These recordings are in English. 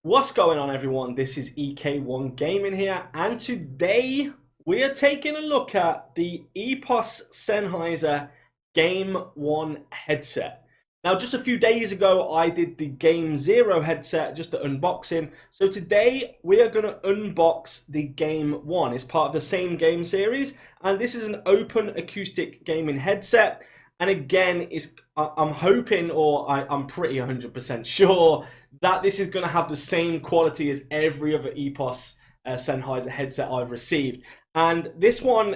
What's going on, everyone? This is EK1 Gaming here, and today we are taking a look at the Epos Sennheiser Game 1 headset. Now, just a few days ago, I did the Game 0 headset, just the unboxing. So today, we are going to unbox the Game 1. It's part of the same game series, and this is an open acoustic gaming headset. And again, I'm hoping, or I'm pretty 100% sure, that this is going to have the same quality as every other Epos Sennheiser headset I've received. And this one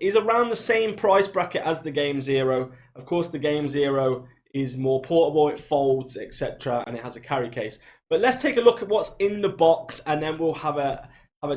is around the same price bracket as the Game 0. Of course, the Game 0 is more portable, it folds, etc., and it has a carry case. But let's take a look at what's in the box, and then we'll have a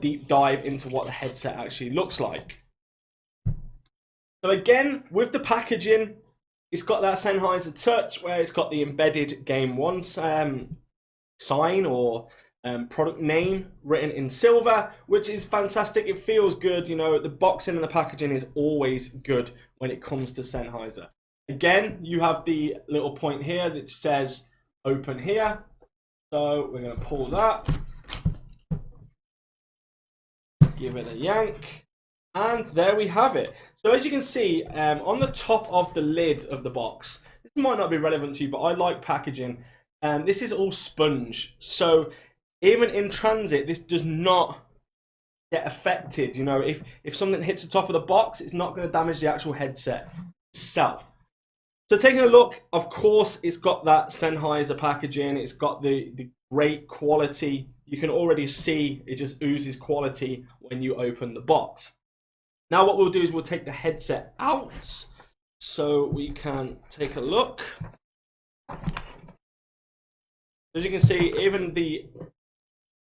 deep dive into what the headset actually looks like. So again, with the packaging, it's got that Sennheiser Touch where it's got the embedded Game 1 sign or product name written in silver, which is fantastic. It feels good. You know, the boxing and the packaging is always good when it comes to Sennheiser. Again, you have the little point here that says open here. So we're going to pull that, give it a yank. And there we have it. So as you can see, on the top of the lid of the box, this might not be relevant to you, but I like packaging. This is all sponge. So even in transit, this does not get affected. You know, if something hits the top of the box, it's not going to damage the actual headset itself. So taking a look, of course, it's got that Sennheiser packaging. It's got the great quality. You can already see it just oozes quality when you open the box. Now what we'll do is we'll take the headset out so we can take a look. As you can see, even the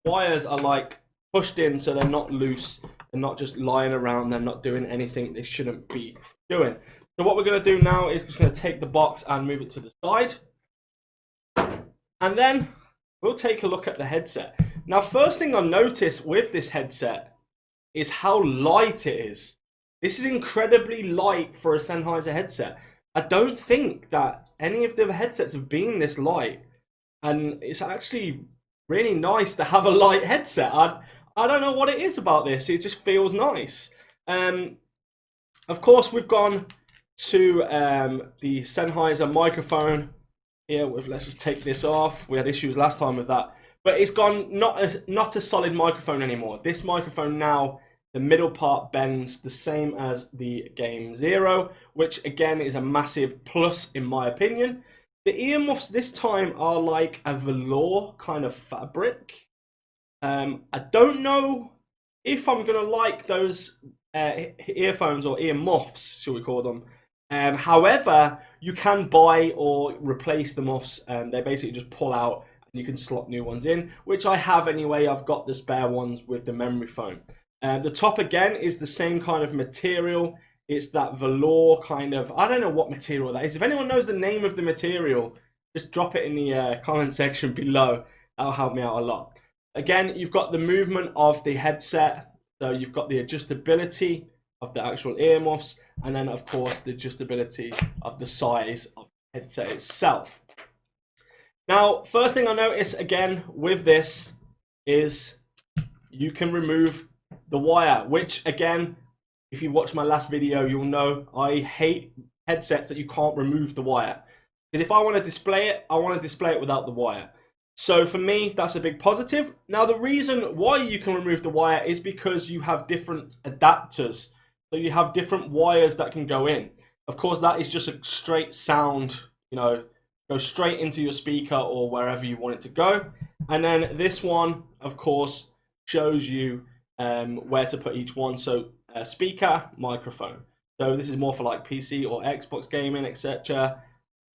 wires are like pushed in so they're not loose. They're not just lying around. They're not doing anything they shouldn't be doing. So what we're going to do now is just going to take the box and move it to the side. And then we'll take a look at the headset. Now, first thing I notice with this headset is how light it is. This is incredibly light for a Sennheiser headset. I don't think that any of the headsets have been this light, and it's actually really nice to have a light headset. I don't know what it is about this. It just feels nice. Of course, we've gone to the Sennheiser microphone here. Let's just take this off. We had issues last time with that, but it's gone not a solid microphone anymore. This microphone now, the middle part bends the same as the Game 0, which again is a massive plus in my opinion. The earmuffs this time are like a velour kind of fabric. I don't know if I'm going to like those earphones or earmuffs, shall we call them. However, you can buy or replace the muffs. They basically just pull out and you can slot new ones in, which I have anyway. I've got the spare ones with the memory foam. The top again is the same kind of material. It's that velour kind of, I don't know what material that is. If anyone knows the name of the material, just drop it in the comment section below. That'll help me out a lot. Again, you've got the movement of the headset. So you've got the adjustability of the actual earmuffs. And then, of course, the adjustability of the size of the headset itself. Now, first thing I notice again with this is you can remove the wire, which again, if you watch my last video, you'll know I hate headsets that you can't remove the wire. Because if I want to display it, I want to display it without the wire. So for me, that's a big positive. Now, the reason why you can remove the wire is because you have different adapters. So you have different wires that can go in. Of course, that is just a straight sound, you know, go straight into your speaker or wherever you want it to go. And then this one, of course, shows you where to put each one. So speaker, microphone. So this is more for like PC or Xbox gaming, etc.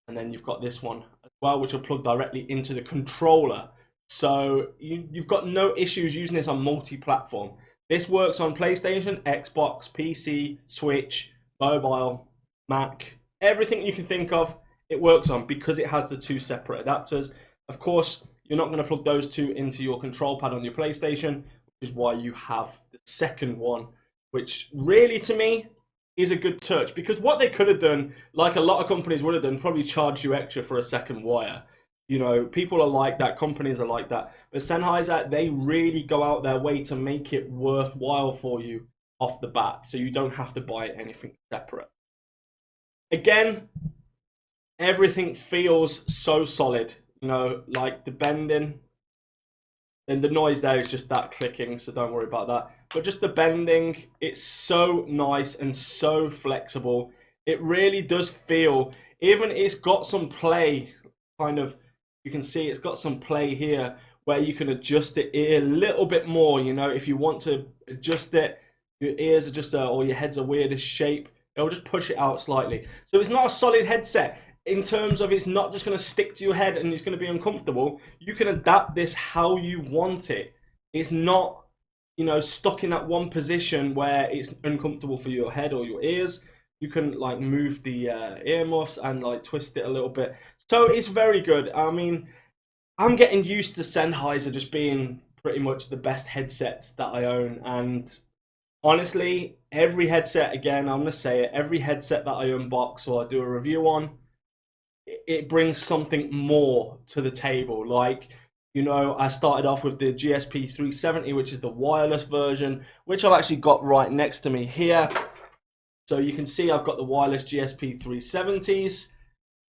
And then you've got this one as well, which will plug directly into the controller. So you've got no issues using this on multi-platform. This works on PlayStation, Xbox, PC, Switch, mobile, Mac, everything you can think of, it works on because it has the two separate adapters. Of course, you're not going to plug those two into your control pad on your PlayStation, which is why you have the second one, which really to me is a good touch, because what they could have done, like a lot of companies would have done, probably charged you extra for a second wire. You know, people are like that, companies are like that. But Sennheiser, they really go out their way to make it worthwhile for you off the bat, so you don't have to buy anything separate. Again, everything feels so solid. You know, like the bending, and the noise there is just that clicking, so don't worry about that. But just the bending, it's so nice and so flexible. It really does feel, even it's got some play, kind of, you can see it's got some play here where you can adjust the ear a little bit more. You know, if you want to adjust it, your ears are just, or your head's a weirdest shape, it'll just push it out slightly. So it's not a solid headset in terms of it's not just going to stick to your head and it's going to be uncomfortable. You can adapt this how you want it. It's not, you know, stuck in that one position where it's uncomfortable for your head or your ears. You can like move the earmuffs and like twist it a little bit. So it's very good. I mean, I'm getting used to Sennheiser just being pretty much the best headsets that I own. And honestly, every headset, again, I'm going to say it, every headset that I unbox or I do a review on, it brings something more to the table. Like, you know, I started off with the GSP 370, which is the wireless version, which I've actually got right next to me here. So you can see I've got the wireless GSP 370s,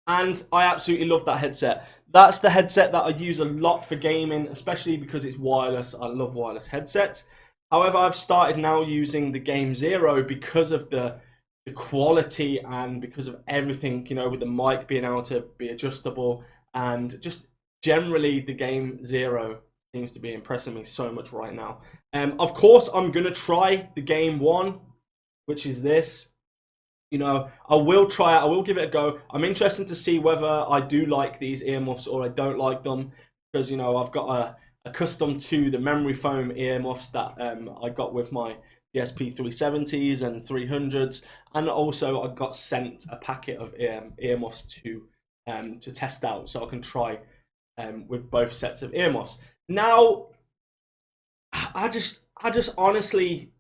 and I absolutely love that headset. That's the headset that I use a lot for gaming, especially because it's wireless. I love wireless headsets. However, I've started now using the Game Zero because of the quality and because of everything, you know, with the mic being able to be adjustable, and just generally the Game Zero seems to be impressing me so much right now. Of course, I'm going to try the Game One, which is this. You know, I will try it. I will give it a go. I'm interested to see whether I do like these earmuffs or I don't like them, because, you know, I've got accustomed to the memory foam earmuffs that I got with my GSP 370s and 300s, and also I got sent a packet of earmuffs to test out, so I can try with both sets of earmuffs. Now, I just honestly,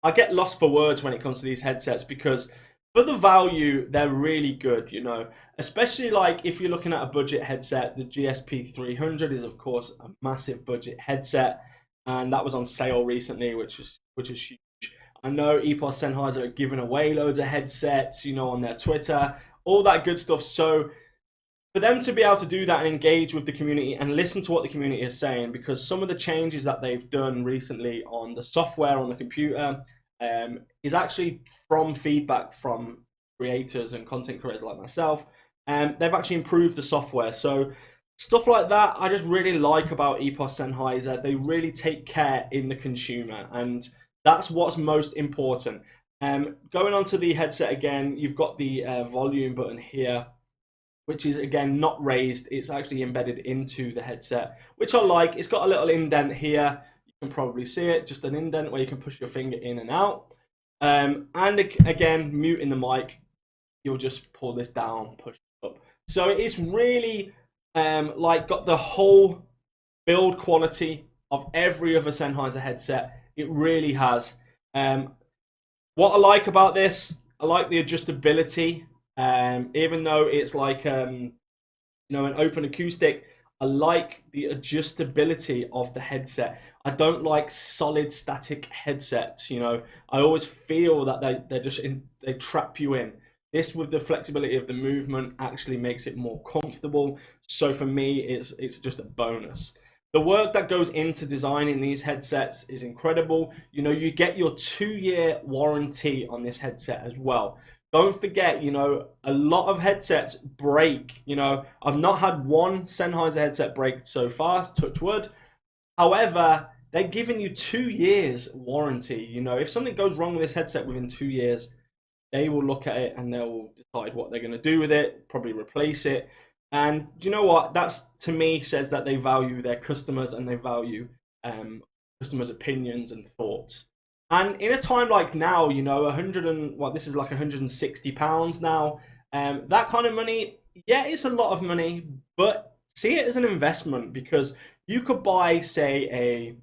I get lost for words when it comes to these headsets, because for the value, they're really good, you know. Especially like if you're looking at a budget headset, the GSP 300 is of course a massive budget headset, and that was on sale recently, which is huge. I know Epos Sennheiser are giving away loads of headsets, you know, on their Twitter, all that good stuff. So for them to be able to do that and engage with the community and listen to what the community is saying, because some of the changes that they've done recently on the software on the computer is actually from feedback from creators and content creators like myself. They've actually improved the software. So stuff like that, I just really like about Epos Sennheiser. They really take care in the consumer, and that's what's most important. Going on to the headset again, you've got the volume button here, which is again not raised. It's actually embedded into the headset, which I like. It's got a little indent here. You can probably see it, just an indent where you can push your finger in and out. And again, muting the mic, you'll just pull this down, push it up. So it's really like got the whole build quality of every other Sennheiser headset. It really has. What I like about this, I like the adjustability. Even though it's like you know, an open acoustic, I like the adjustability of the headset. I don't like solid static headsets. You know, I always feel that they trap you in. This, with the flexibility of the movement, actually makes it more comfortable. So for me, it's just a bonus. The work that goes into designing these headsets is incredible. You know, you get your 2-year warranty on this headset as well. Don't forget, you know, a lot of headsets break. You know, I've not had one Sennheiser headset break so far, touch wood. However, they're giving you 2 years warranty. You know, if something goes wrong with this headset within 2 years, they will look at it and they'll decide what they're going to do with it, probably replace it. And do you know what? That's, to me, says that they value their customers and they value customers' opinions and thoughts. And in a time like now, you know, this is like £160 now. That kind of money, yeah, it's a lot of money, but see it as an investment, because you could buy, say, a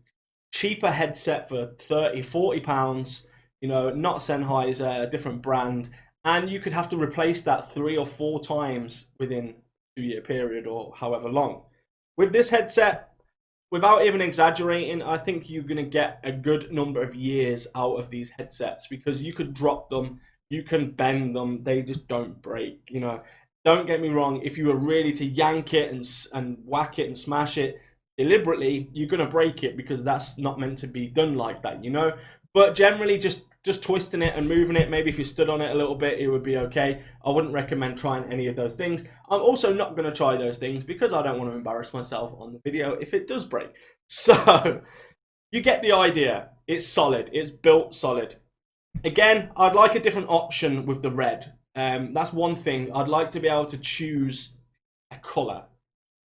cheaper headset for £30, £40, you know, not Sennheiser, a different brand, and you could have to replace that 3 or 4 times within 2-year period or however long. With this headset, without even exaggerating, I think you're going to get a good number of years out of these headsets, because you could drop them, you can bend them, they just don't break. You know, don't get me wrong, if you were really to yank it and whack it and smash it deliberately, you're going to break it, because that's not meant to be done like that, you know. But generally, just twisting it and moving it, maybe if you stood on it a little bit, it would be okay. I wouldn't recommend trying any of those things. I'm also not going to try those things because I don't want to embarrass myself on the video if it does break. So you get the idea. It's solid. It's built solid. Again, I'd like a different option with the red. That's one thing. I'd like to be able to choose a color.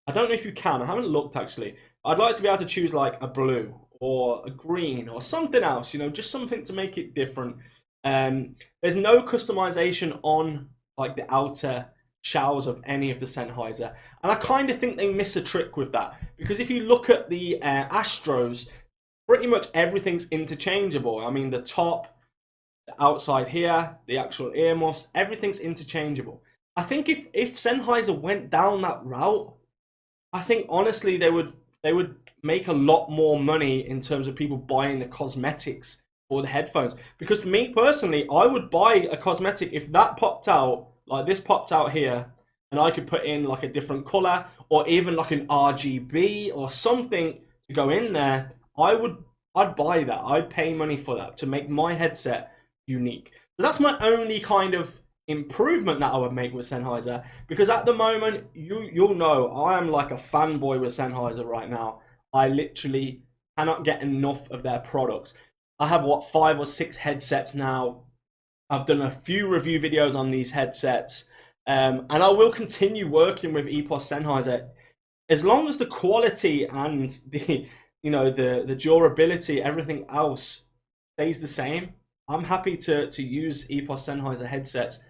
I don't know if you can. I haven't looked actually. I'd like to be able to choose like a blue or a green or something else, you know, just something to make it different. There's no customization on like the outer shells of any of the Sennheiser, and I kind of think they miss a trick with that, because if you look at the Astros, pretty much everything's interchangeable. I mean, the top, the outside here, the actual earmuffs, everything's interchangeable. I think if Sennheiser went down that route, I think honestly they would make a lot more money in terms of people buying the cosmetics for the headphones. Because for me personally, I would buy a cosmetic if that popped out, like this popped out here, and I could put in like a different color or even like an RGB or something to go in there. I'd buy that. I'd pay money for that to make my headset unique. So that's my only kind of improvement that I would make with Sennheiser, because at the moment, you'll know I am like a fanboy with Sennheiser right now. I literally cannot get enough of their products. I have, what, 5 or 6 headsets now. I've done a few review videos on these headsets, and I will continue working with Epos Sennheiser as long as the quality and the, you know, the durability, everything else stays the same. I'm happy to use Epos Sennheiser headsets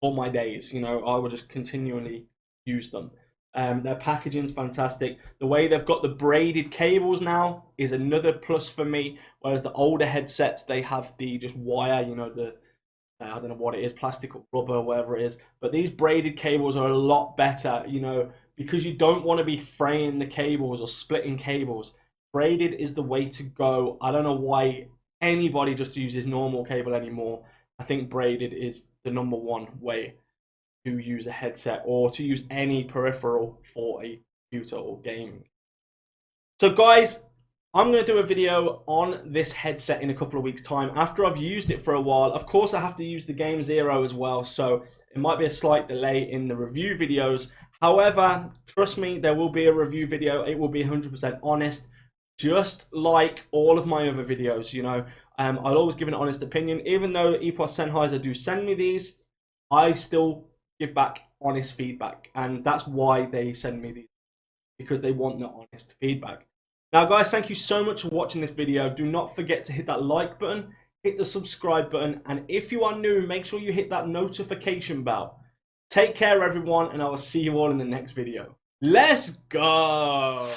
all my days. You know, I will just continually use them. Their packaging's fantastic. The way they've got the braided cables now is another plus for me. Whereas the older headsets, they have the just wire, you know, the I don't know what it is, plastic or rubber, whatever it is. But these braided cables are a lot better, you know, because you don't want to be fraying the cables or splitting cables. Braided is the way to go. I don't know why anybody just uses normal cable anymore. I think braided is the #1 way to use a headset or to use any peripheral for a computer or gaming. So guys, I'm going to do a video on this headset in a couple of weeks time after I've used it for a while. Of course, I have to use the Game Zero as well, so it might be a slight delay in the review videos. However, trust me, there will be a review video. It will be 100% honest, just like all of my other videos, you know. I'll always give an honest opinion. Even though Epos Sennheiser do send me these, I still give back honest feedback, and that's why they send me these, because they want the honest feedback. Now guys, thank you so much for watching this video. Do not forget to hit that like button, hit the subscribe button, and if you are new, make sure you hit that notification bell. Take care everyone, and I will see you all in the next video. Let's go!